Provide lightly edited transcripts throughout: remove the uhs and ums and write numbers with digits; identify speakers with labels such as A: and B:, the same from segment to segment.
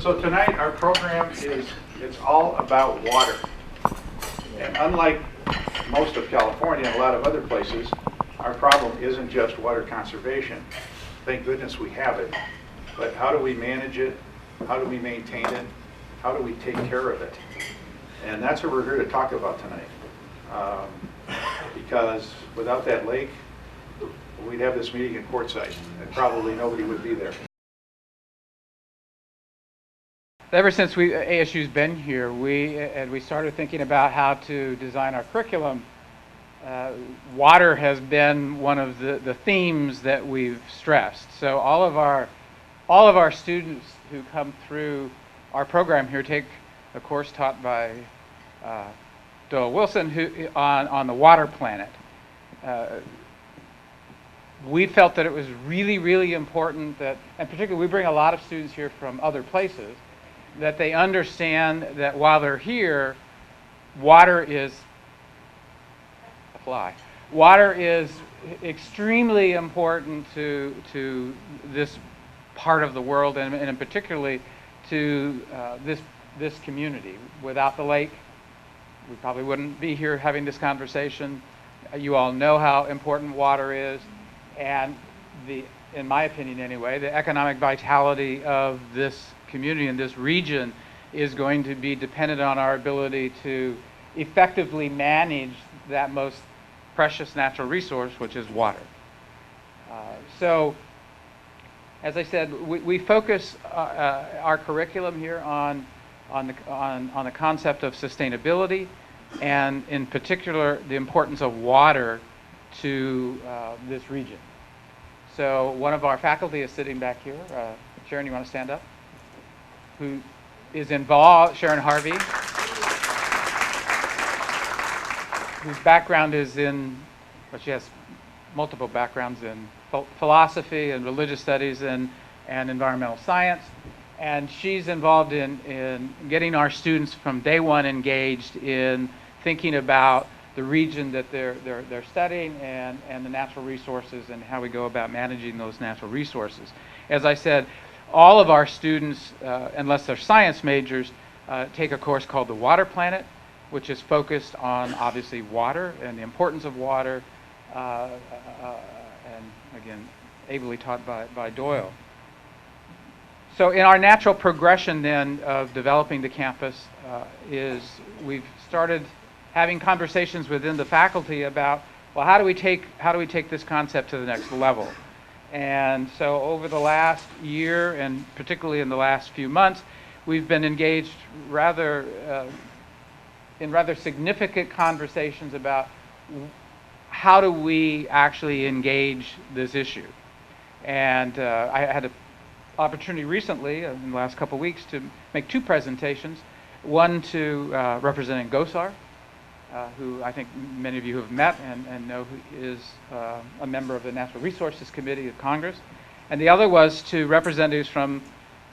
A: So tonight our program it's all about water. And unlike most of California and a lot of other places, our problem isn't just water conservation. Thank goodness we have it. But how do we manage it? How do we maintain it? How do we take care of it? And that's what we're here to talk about tonight. Because without that lake, we'd have this meeting in Quartzsite, and probably nobody would be there.
B: Ever since ASU's been here, we started thinking about how to design our curriculum. Water has been one of the themes that we've stressed. So all of our students who come through our program here take a course taught by Doyle Wilson on the water planet. We felt that it was really, really important that, and particularly we bring a lot of students here from other places, that they understand that while they're here, water is extremely important to this part of the world, and particularly to this community. Without the lake, we probably wouldn't be here having this conversation. You all know how important water is, and in my opinion anyway, the economic vitality of this community in this region is going to be dependent on our ability to effectively manage that most precious natural resource, which is water. So, as I said, we focus our curriculum here on the concept of sustainability, and in particular the importance of water to this region. So one of our faculty is sitting back here. Sharon, you want to stand up? Who is involved, Sharon Harvey, whose background is in, well, she has multiple backgrounds in philosophy and religious studies and environmental science. And she's involved in getting our students from day one engaged in thinking about the region that they're studying and the natural resources and how we go about managing those natural resources. As I said, all of our students, unless they're science majors, take a course called the Water Planet, which is focused on obviously water and the importance of water, and again, ably taught by Doyle. So in our natural progression then of developing the campus is we've started having conversations within the faculty about, well, how do we take this concept to the next level? And so over the last year, and particularly in the last few months, we've been engaged in rather significant conversations about how do we actually engage this issue. And I had an opportunity recently, in the last couple of weeks, to make two presentations. One to representing Gosar, who I think many of you have met and know who is a member of the Natural Resources Committee of Congress. And the other was to representatives from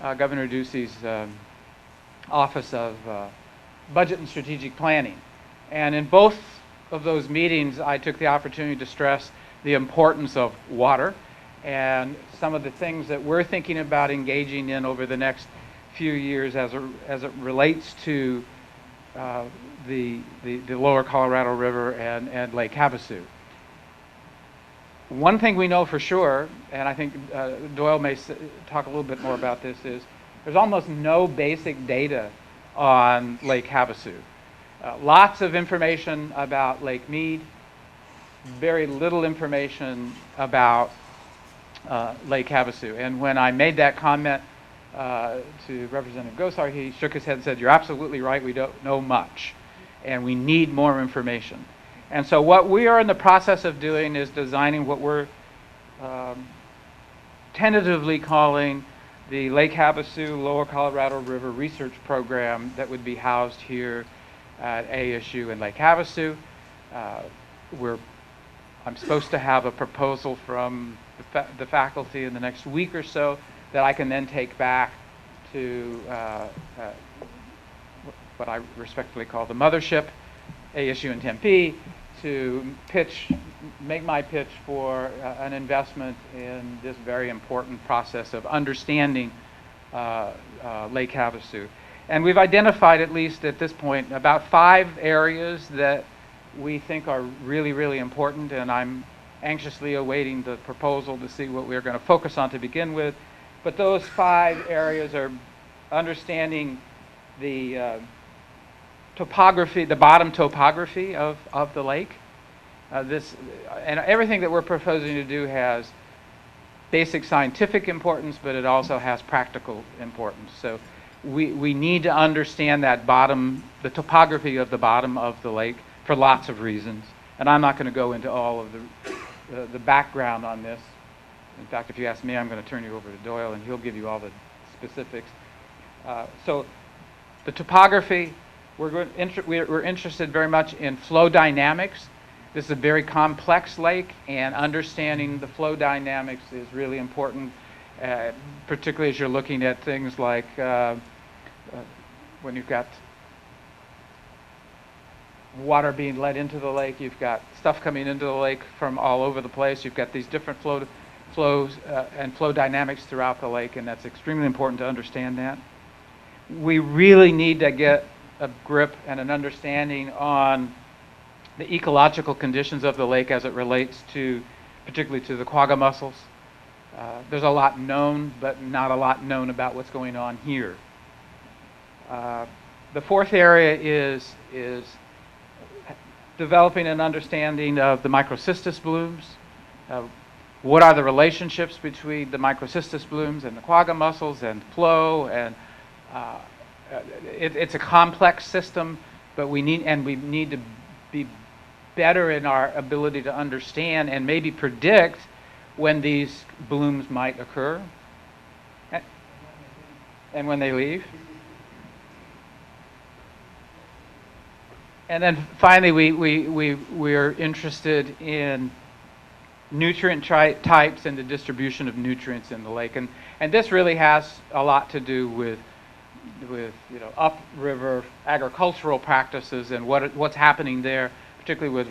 B: Governor Ducey's Office of Budget and Strategic Planning. And in both of those meetings, I took the opportunity to stress the importance of water and some of the things that we're thinking about engaging in over the next few years as it relates to the lower Colorado River and Lake Havasu. One thing we know for sure, and I think Doyle may talk a little bit more about this, is there's almost no basic data on Lake Havasu. Lots of information about Lake Mead, very little information about Lake Havasu. And when I made that comment to Representative Gosar, he shook his head and said, "You're absolutely right, we don't know much, and we need more information." And so what we are in the process of doing is designing what we're tentatively calling the Lake Havasu Lower Colorado River Research Program that would be housed here at ASU in Lake Havasu. I'm supposed to have a proposal from the faculty in the next week or so that I can then take back to what I respectfully call the mothership, ASU in Tempe, to make my pitch for an investment in this very important process of understanding Lake Havasu. And we've identified, at least at this point, about 5 areas that we think are really, really important, and I'm anxiously awaiting the proposal to see what we're going to focus on to begin with. But those 5 areas are understanding the topography, the bottom topography of the lake. And everything that we're proposing to do has basic scientific importance, but it also has practical importance. So we need to understand that the topography of the bottom of the lake for lots of reasons. And I'm not going to go into all of the background on this. In fact, if you ask me, I'm going to turn you over to Doyle, and he'll give you all the specifics. So the topography, we're interested very much in flow dynamics. This is a very complex lake, and understanding the flow dynamics is really important, particularly as you're looking at things like when you've got water being let into the lake, you've got stuff coming into the lake from all over the place, you've got these different flows and flow dynamics throughout the lake, and that's extremely important to understand that. We really need to get a grip and an understanding on the ecological conditions of the lake as it relates to, particularly to the quagga mussels. There's a lot known, but not a lot known about what's going on here. The 4th area is developing an understanding of the Microcystis blooms. What are the relationships between the Microcystis blooms and the quagga mussels and flow? And it's a complex system, but we need to be better in our ability to understand and maybe predict when these blooms might occur and when they leave. And then finally, we're interested in nutrient types and the distribution of nutrients in the lake. And this really has a lot to do with upriver agricultural practices and what's happening there, particularly with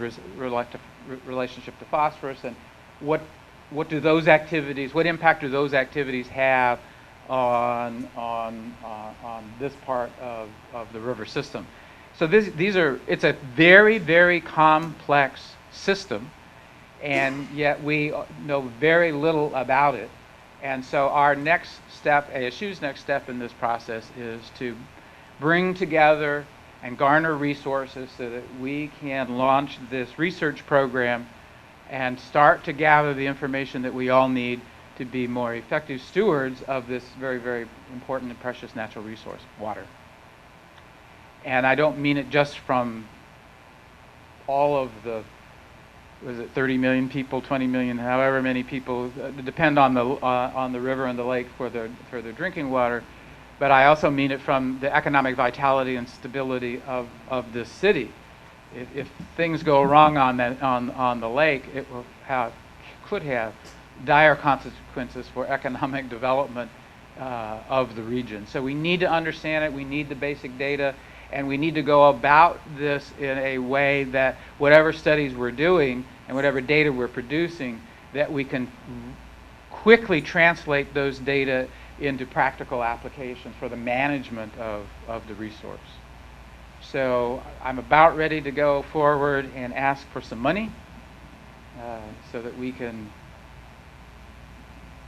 B: relationship to phosphorus, and what impact do those activities have on this part of the river system. So it's a very, very complex system, and yet we know very little about it. And so our next step, ASU's next step in this process, is to bring together and garner resources so that we can launch this research program and start to gather the information that we all need to be more effective stewards of this very, very important and precious natural resource, water. And I don't mean it just from all of the, 30 million people, 20 million, however many people depend on the river and the lake for their drinking water, but I also mean it from the economic vitality and stability of this city. If things go wrong on the lake, it could have dire consequences for economic development of the region. So we need to understand it. We need the basic data. And we need to go about this in a way that whatever studies we're doing and whatever data we're producing, that we can quickly translate those data into practical applications for the management of the resource. So I'm about ready to go forward and ask for some money so that we can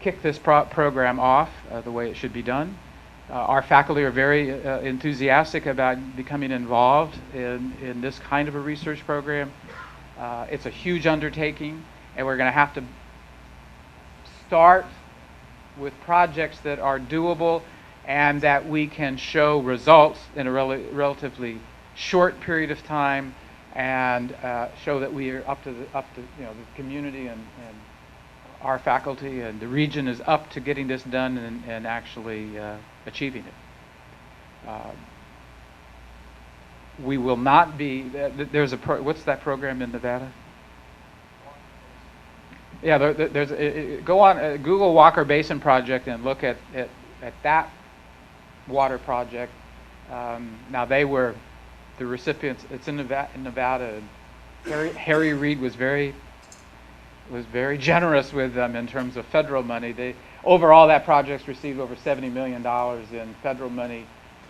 B: kick this program off the way it should be done. Our faculty are very enthusiastic about becoming involved in this kind of a research program. It's a huge undertaking, and we're going to have to start with projects that are doable and that we can show results in a relatively short period of time, and show that we are up to the community and our faculty and the region is up to getting this done and actually achieving it. We will not be, there's what's that program in Nevada? Yeah, go on Google Walker Basin project and look at that water project. Now they were the recipients. It's in Nevada. Harry Reid was very was very generous with them in terms of federal money. Overall, that project's received over $70 million in federal money,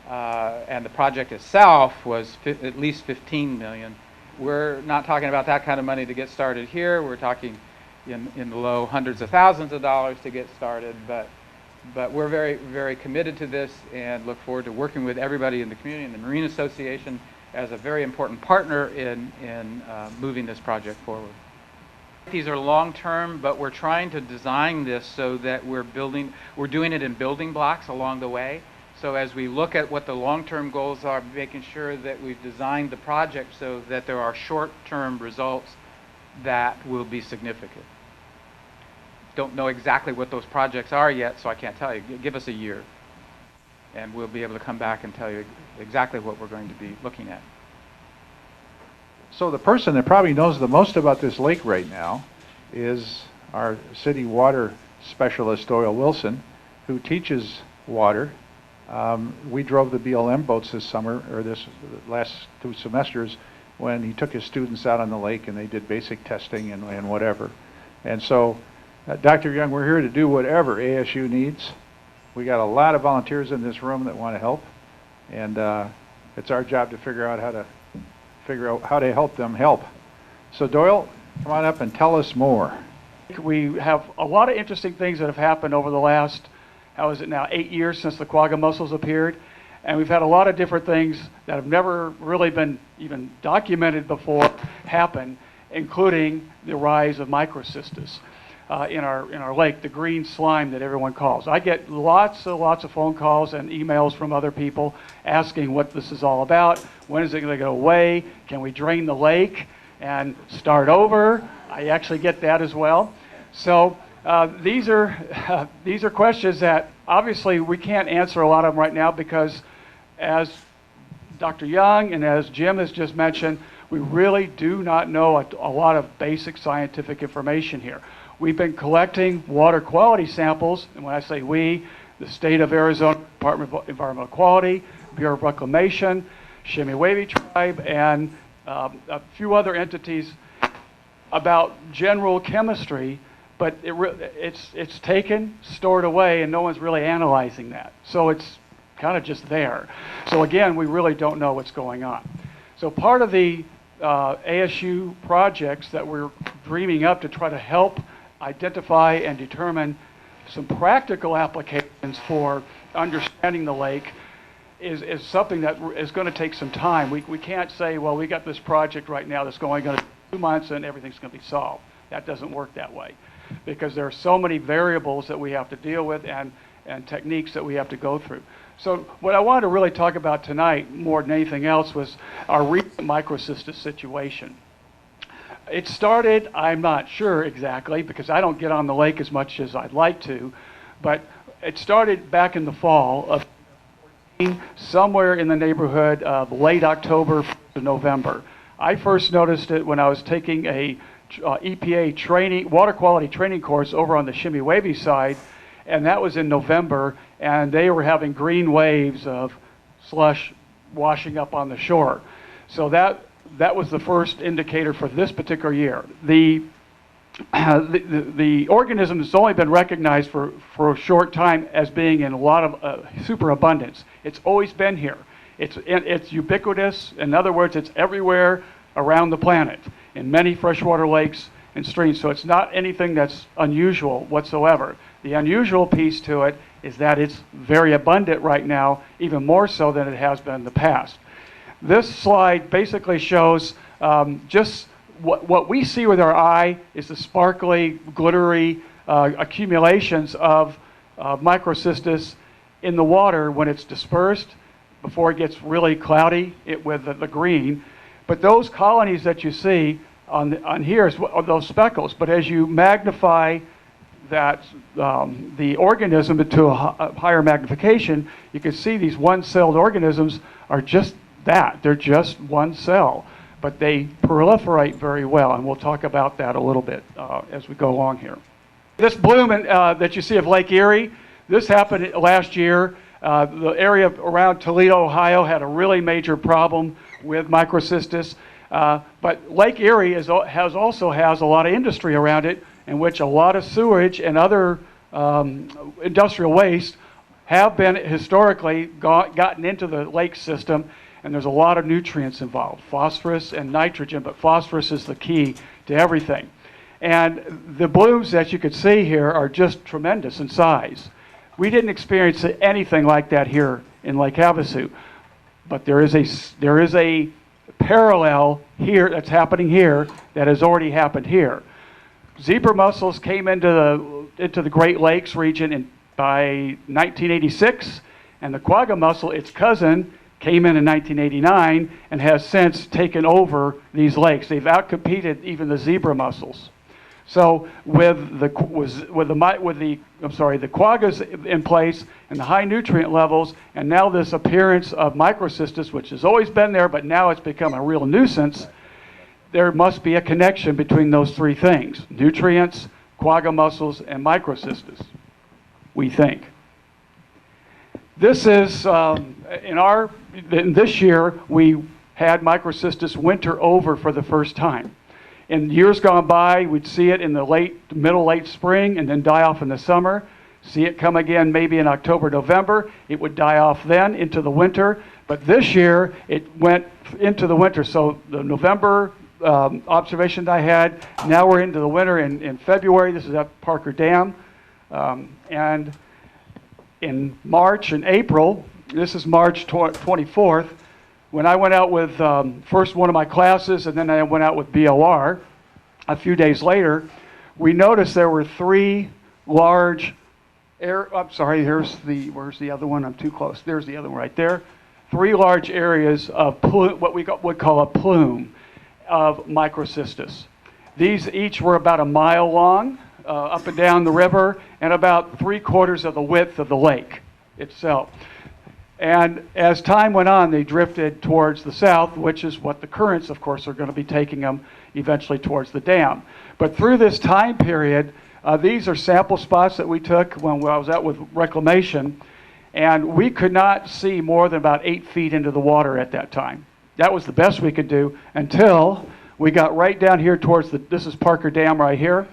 B: and the project itself was at least $15 million. We're not talking about that kind of money to get started here. We're talking in the low hundreds of thousands of dollars to get started, but we're very, very committed to this and look forward to working with everybody in the community and the Marine Association as a very important partner in moving this project forward. These are long-term, but we're trying to design this so that we're doing it in building blocks along the way. So as we look at what the long-term goals are, making sure that we've designed the project so that there are short-term results that will be significant. Don't know exactly what those projects are yet, so I can't tell you. Give us a year, and we'll be able to come back and tell you exactly what we're going to be looking at.
A: So the person that probably knows the most about this lake right now is our city water specialist, Doyle Wilson, who teaches water. We drove the BLM boats this summer, or this last 2 semesters, when he took his students out on the lake and they did basic testing and whatever. And so, Dr. Young, we're here to do whatever ASU needs. We got a lot of volunteers in this room that want to help, and it's our job to figure out how to help them help. So Doyle, come on up and tell us more.
C: We have a lot of interesting things that have happened over the last, 8 years since the Quagga mussels appeared. And we've had a lot of different things that have never really been even documented before happen, including the rise of Microcystis in our lake, the green slime that everyone calls. I get lots of phone calls and emails from other people asking what this is all about. When is it going to go away? Can we drain the lake and start over? I actually get that as well. So these are questions that obviously we can't answer a lot of them right now because, as Dr. Young and as Jim has just mentioned, we really do not know a lot of basic scientific information here. We've been collecting water quality samples, and when I say we, the state of Arizona Department of Environmental Quality, Bureau of Reclamation, Shimmy-Wavy Tribe, and a few other entities about general chemistry, but it's taken, stored away, and no one's really analyzing that. So it's kind of just there. So again, we really don't know what's going on. So part of the ASU projects that we're dreaming up to try to help identify and determine some practical applications for understanding the lake is something that is going to take some time. We can't say, well, we got this project right now that's going to 2 months and everything's going to be solved. That doesn't work that way because there are so many variables that we have to deal with and techniques that we have to go through. So what I wanted to really talk about tonight more than anything else was our recent Microcystis situation. It started, I'm not sure exactly because I don't get on the lake as much as I'd like to, but it started back in the fall of somewhere in the neighborhood of late October to November. I first noticed it when I was taking a EPA training, water quality training course over on the Shimmy-Wavy side, and that was in November, and they were having green waves of slush washing up on the shore. So that was the first indicator for this particular year. The organism has only been recognized for a short time as being in a lot of superabundance. It's always been here. It's ubiquitous. In other words, it's everywhere around the planet in many freshwater lakes and streams. So it's not anything that's unusual whatsoever. The unusual piece to it is that it's very abundant right now, even more so than it has been in the past. This slide basically shows just what we see with our eye is the sparkly, glittery accumulations of Microcystis in the water when it's dispersed before it gets really cloudy with the green. But those colonies that you see on here are those speckles. But as you magnify that the organism into a higher magnification, you can see these one-celled organisms are just that. They're just one cell, but they proliferate very well, and we'll talk about that a little bit as we go along here. This bloom that you see of Lake Erie, this happened last year. The area around Toledo, Ohio had a really major problem with Microcystis. But Lake Erie also has a lot of industry around it, in which a lot of sewage and other industrial waste have been historically gotten into the lake system, and there's a lot of nutrients involved, phosphorus and nitrogen, but phosphorus is the key to everything. And the blooms that you could see here are just tremendous in size. We didn't experience anything like that here in Lake Havasu, but there is a parallel here that's happening here that has already happened here. Zebra mussels came into the Great Lakes region by 1986, and the Quagga mussel, its cousin, came in 1989 and has since taken over these lakes. They've outcompeted even the zebra mussels. So with the quaggas in place and the high nutrient levels, and now this appearance of Microcystis, which has always been there, but now it's become a real nuisance, there must be a connection between those three things: nutrients, quagga mussels, and Microcystis, we think. This is, in this year, we had Microcystis winter over for the first time. In years gone by, we'd see it in the late spring and then die off in the summer. See it come again maybe in October, November. It would die off then into the winter. But this year, it went into the winter. So the November observation that I had, now we're into the winter in February. This is at Parker Dam. And in March and April, this is March 24th, when I went out with first one of my classes, and then I went out with BLR a few days later, we noticed there were three large where's the other one? I'm too close. There's the other one right there. Three large areas of what we would call a plume of Microcystis. These each were about a mile long, up and down the river, and about 3/4 of the width of the lake itself. And as time went on, they drifted towards the south, which is what the currents, of course, are going to be taking them eventually towards the dam. But through this time period, these are sample spots that we took when I was out with reclamation, and we could not see more than about 8 feet into the water at that time. That was the best we could do until we got right down here towards this is Parker Dam right here.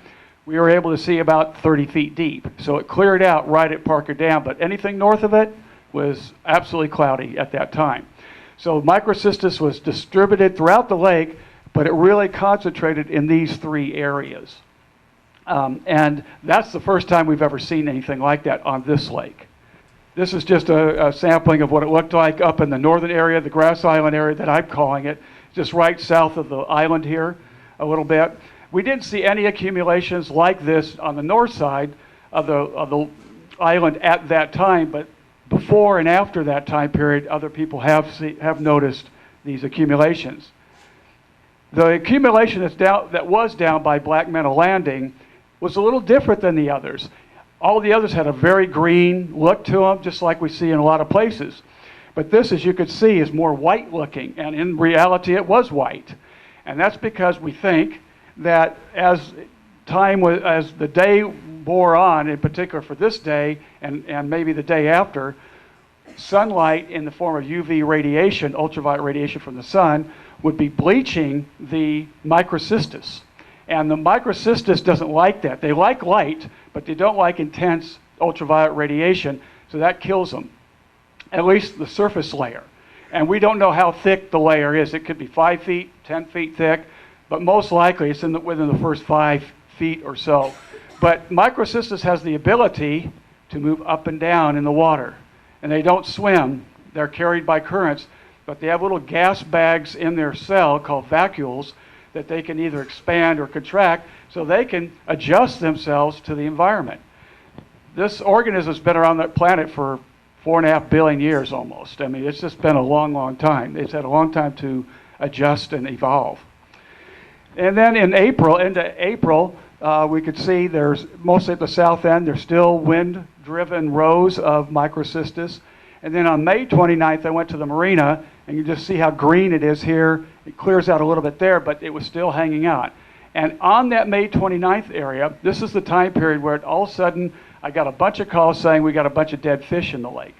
C: We were able to see about 30 feet deep. So it cleared out right at Parker Dam, but anything north of it was absolutely cloudy at that time. So Microcystis was distributed throughout the lake, but it really concentrated in these three areas. And that's the first time we've ever seen anything like that on this lake. This is just a sampling of what it looked like up in the northern area, the Grass Island area that I'm calling it, just right south of the island here a little bit. We didn't see any accumulations like this on the north side of the island at that time, but before and after that time period, other people have noticed these accumulations. The accumulation that was down by Black Minnow Landing was a little different than the others. All the others had a very green look to them, just like we see in a lot of places. But this, as you could see, is more white looking, and in reality it was white. And that's because we think that as the day bore on, in particular for this day and maybe the day after, sunlight in the form of UV radiation, ultraviolet radiation from the sun, would be bleaching the Microcystis. And the Microcystis doesn't like that. They like light, but they don't like intense ultraviolet radiation, so that kills them, at least the surface layer. And we don't know how thick the layer is. It could be 5 feet, 10 feet thick, but most likely it's within the first 5 feet or so. But Microcystis has the ability to move up and down in the water. And they don't swim. They're carried by currents, but they have little gas bags in their cell called vacuoles that they can either expand or contract, so they can adjust themselves to the environment. This organism's been around the planet for 4.5 billion years almost. I mean, it's just been a long, long time. It's had a long time to adjust and evolve. And then into April, we could see there's, mostly at the south end, there's still wind-driven rows of Microcystis. And then on May 29th, I went to the marina, and you just see how green it is here. It clears out a little bit there, but it was still hanging out. And on that May 29th area, this is the time period where all of a sudden I got a bunch of calls saying we got a bunch of dead fish in the lake.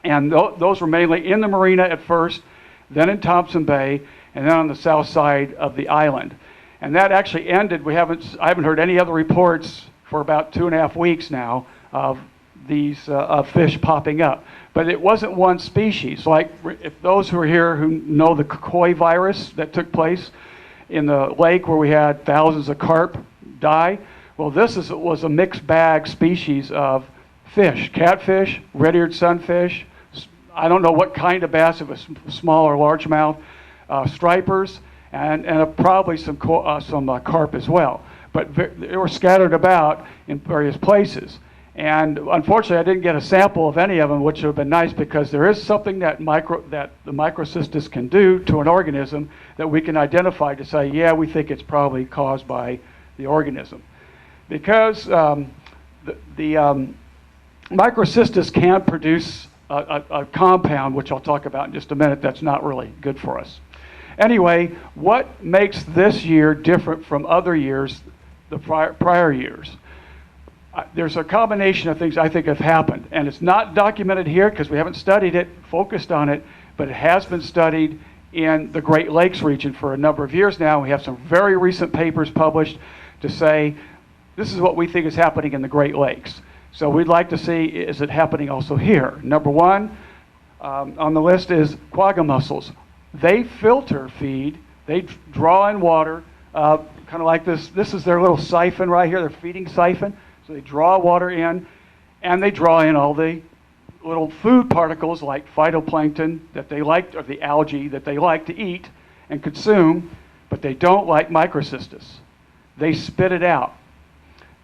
C: And those were mainly in the marina at first, then in Thompson Bay, and then on the south side of the island. And that actually ended. I haven't heard any other reports for about 2.5 weeks now of these fish popping up. But it wasn't one species. Like if those who are here who know the koi virus that took place in the lake where we had thousands of carp die, well, was a mixed bag species of fish, catfish, red-eared sunfish, I don't know what kind of bass, if it was small or largemouth, stripers, and probably some carp as well. But they were scattered about in various places. And unfortunately, I didn't get a sample of any of them, which would have been nice, because there is something that the Microcystis can do to an organism that we can identify to say, yeah, we think it's probably caused by the organism. Because the Microcystis can produce a compound, which I'll talk about in just a minute, that's not really good for us. Anyway, what makes this year different from other years, the prior years? There's a combination of things I think have happened, and it's not documented here because we haven't studied it, focused on it, but it has been studied in the Great Lakes region for a number of years now. We have some very recent papers published to say, this is what we think is happening in the Great Lakes. So we'd like to see, is it happening also here? Number one on the list is quagga mussels. They filter feed, they draw in water, kind of like this. This is their little siphon right here, their feeding siphon. So they draw water in, and they draw in all the little food particles like phytoplankton that they like, or the algae that they like to eat and consume, but they don't like Microcystis. They spit it out.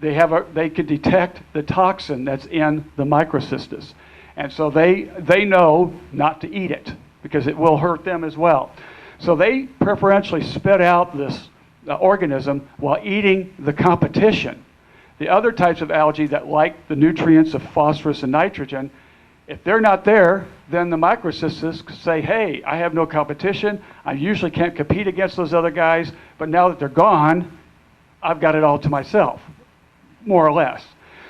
C: They can detect the toxin that's in the Microcystis. And so they know not to eat it because it will hurt them as well. So they preferentially spit out this organism while eating the competition. The other types of algae that like the nutrients of phosphorus and nitrogen, if they're not there, then the Microcystis say, hey, I have no competition. I usually can't compete against those other guys, but now that they're gone, I've got it all to myself, more or less.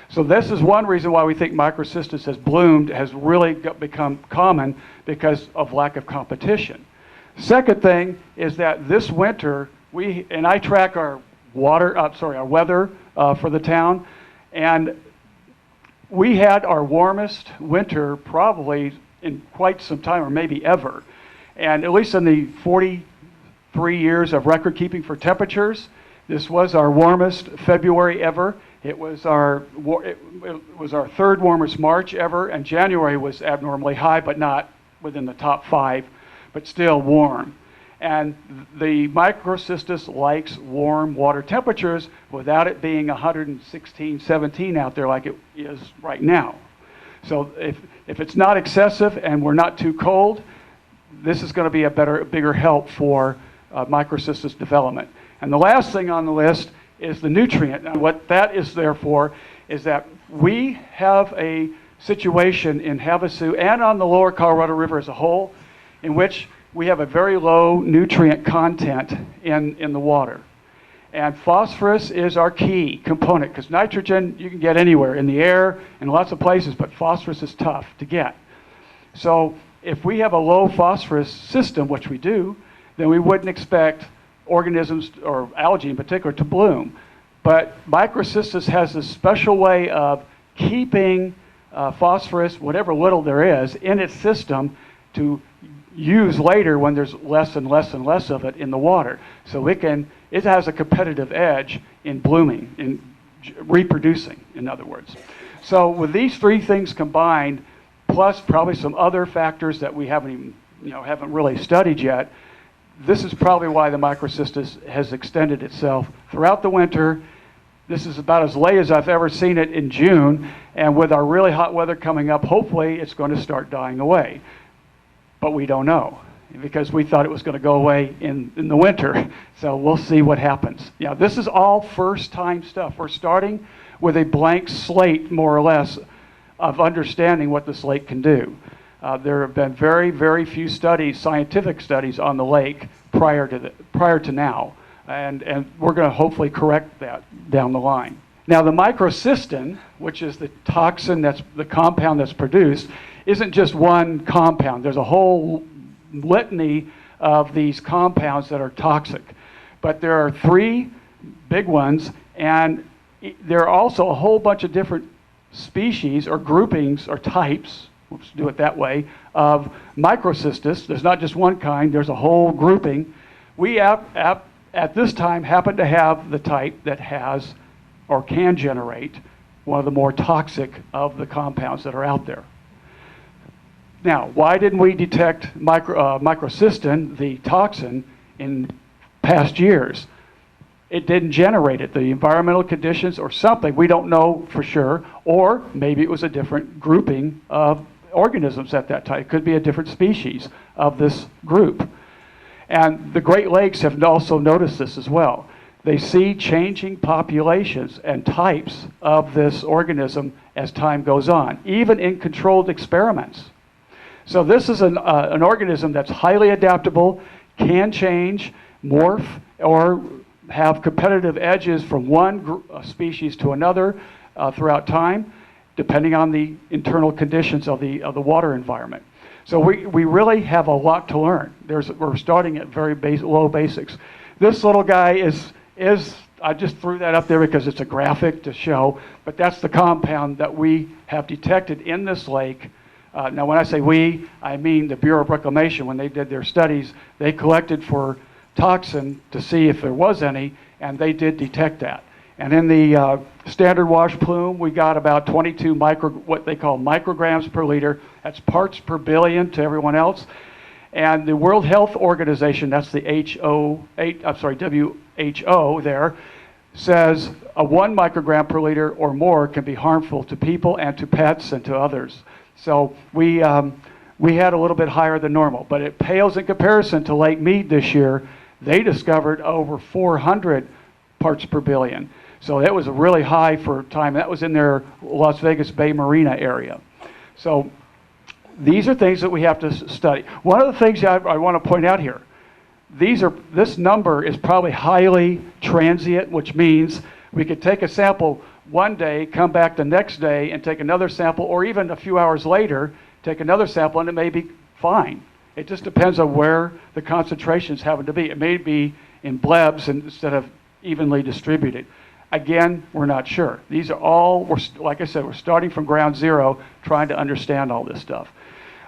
C: So this is one reason why we think Microcystis has bloomed, has really become common because of lack of competition. Second thing is that this winter, I track our weather for the town, and we had our warmest winter probably in quite some time, or maybe ever. And at least in the 43 years of record keeping for temperatures, this was our warmest February ever. It was our third warmest March ever, and January was abnormally high, but not within the top 5, but still warm. And the Microcystis likes warm water temperatures without it being 116, 17 out there like it is right now. So if it's not excessive and we're not too cold, this is going to be a bigger help for Microcystis development. And the last thing on the list is the nutrient. And what that is there for is that we have a situation in Havasu and on the lower Colorado River as a whole in which we have a very low nutrient content in the water. And phosphorus is our key component, because nitrogen you can get anywhere, in the air, in lots of places, but phosphorus is tough to get. So if we have a low phosphorus system, which we do, then we wouldn't expect organisms, or algae in particular, to bloom. But Microcystis has this special way of keeping phosphorus, whatever little there is, in its system to use later when there's less and less and less of it in the water. So it has a competitive edge in blooming, in reproducing, in other words. So with these three things combined, plus probably some other factors that we haven't really studied yet, this is probably why the Microcystis has extended itself throughout the winter. This is about as late as I've ever seen it in June, and with our really hot weather coming up, hopefully it's going to start dying away. But we don't know, because we thought it was going to go away in the winter. So we'll see what happens. Yeah, this is all first-time stuff. We're starting with a blank slate, more or less, of understanding what this lake can do. There have been very, very few studies, scientific studies, on the lake prior to now, and we're going to hopefully correct that down the line. Now, the microcystin, which is the toxin, that's the compound that's produced, isn't just one compound. There's a whole litany of these compounds that are toxic. But there are 3 big ones, and there are also a whole bunch of different species or groupings or types, let's do it that way, of Microcystis. There's not just one kind, there's a whole grouping. We at this time happen to have the type that has or can generate one of the more toxic of the compounds that are out there. Now, why didn't we detect microcystin, the toxin, in past years? It didn't generate it. The environmental conditions or something, we don't know for sure, or maybe it was a different grouping of organisms at that time. It could be a different species of this group. And the Great Lakes have also noticed this as well. They see changing populations and types of this organism as time goes on, even in controlled experiments. So this is an organism that's highly adaptable, can change, morph, or have competitive edges from one species to another throughout time, depending on the internal conditions of the water environment. So we really have a lot to learn. We're starting at very low basics. This little guy is I just threw that up there because it's a graphic to show, but that's the compound that we have detected in this lake. Now when I say we, I mean the Bureau of Reclamation. When they did their studies, they collected for toxin to see if there was any, and they did detect that. And in the standard wash plume, we got about 22 what they call micrograms per liter. That's parts per billion to everyone else. And the World Health Organization, that's the WHO there, says a 1 microgram per liter or more can be harmful to people and to pets and to others. So we had a little bit higher than normal, but it pales in comparison to Lake Mead this year. They discovered over 400 parts per billion. So that was really high for time. That was in their Las Vegas Bay Marina area. So these are things that we have to study. One of the things I want to point out here, this number is probably highly transient, which means we could take a sample one day, come back the next day and take another sample, or even a few hours later, take another sample and it may be fine. It just depends on where the concentrations happen to be. It may be in blebs instead of evenly distributed. Again, we're not sure. These are all, like I said, we're starting from ground zero, trying to understand all this stuff.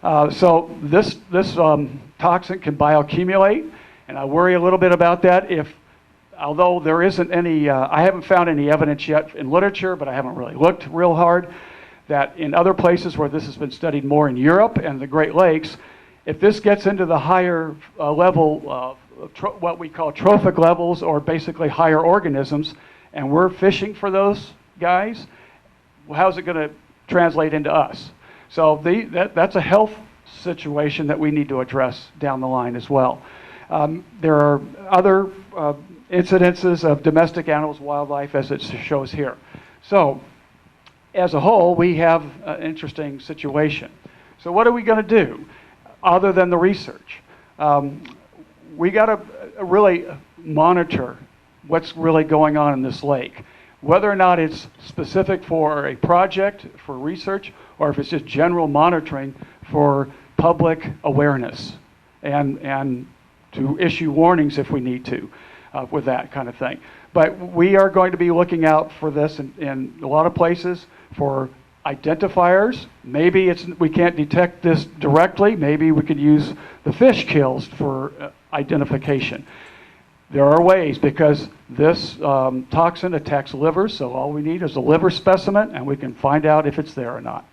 C: So this toxin can bioaccumulate, and I worry a little bit about that. Although there isn't any, I haven't found any evidence yet in literature, but I haven't really looked real hard, that in other places where this has been studied more in Europe and the Great Lakes, if this gets into the higher level, what we call trophic levels, or basically higher organisms, and we're fishing for those guys, how's it going to translate into us? So that's a health situation that we need to address down the line as well. There are other incidences of domestic animals, wildlife, as it shows here. So as a whole, we have an interesting situation. So what are we going to do other than the research? We got to really monitor what's really going on in this lake. Whether or not it's specific for a project, for research, or if it's just general monitoring for public awareness and to issue warnings if we need to with that kind of thing. But we are going to be looking out for this in a lot of places for identifiers. Maybe we can't detect this directly. Maybe we could use the fish kills for identification. There are ways, because this toxin attacks livers, so all we need is a liver specimen and we can find out if it's there or not.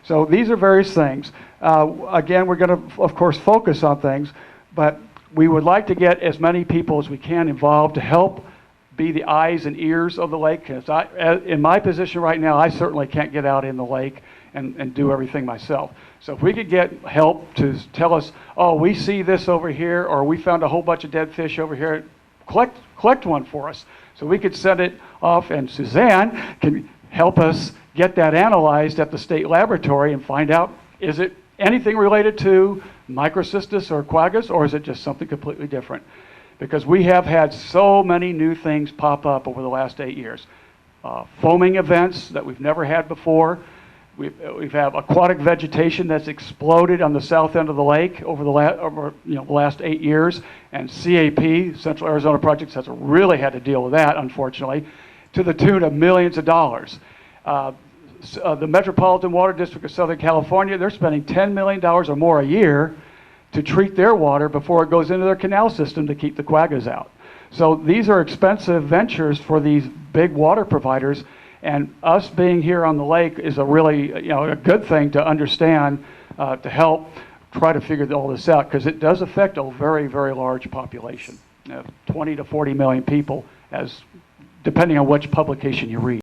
C: So these are various things. Again, we're going to, of course, focus on things, but we would like to get as many people as we can involved to help be the eyes and ears of the lake. In my position right now, I certainly can't get out in the lake and do everything myself. So if we could get help to tell us, oh, we see this over here, or we found a whole bunch of dead fish over here, collect one for us. So we could send it off, and Suzanne can help us get that analyzed at the state laboratory and find out, is it anything related to Microcystis or Quaggas, or is it just something completely different? Because we have had so many new things pop up over the last 8 years. Foaming events that we've never had before, We've have aquatic vegetation that's exploded on the south end of the lake over the last 8 years, and CAP, Central Arizona Projects, has really had to deal with that, unfortunately, to the tune of millions of dollars. The Metropolitan Water District of Southern California, they're spending $10 million or more a year to treat their water before it goes into their canal system to keep the quaggas out. So these are expensive ventures for these big water providers, and us being here on the lake is a really, a good thing to understand, to help try to figure all this out, because it does affect a very, very large population, 20 to 40 million people, as depending on which publication you read.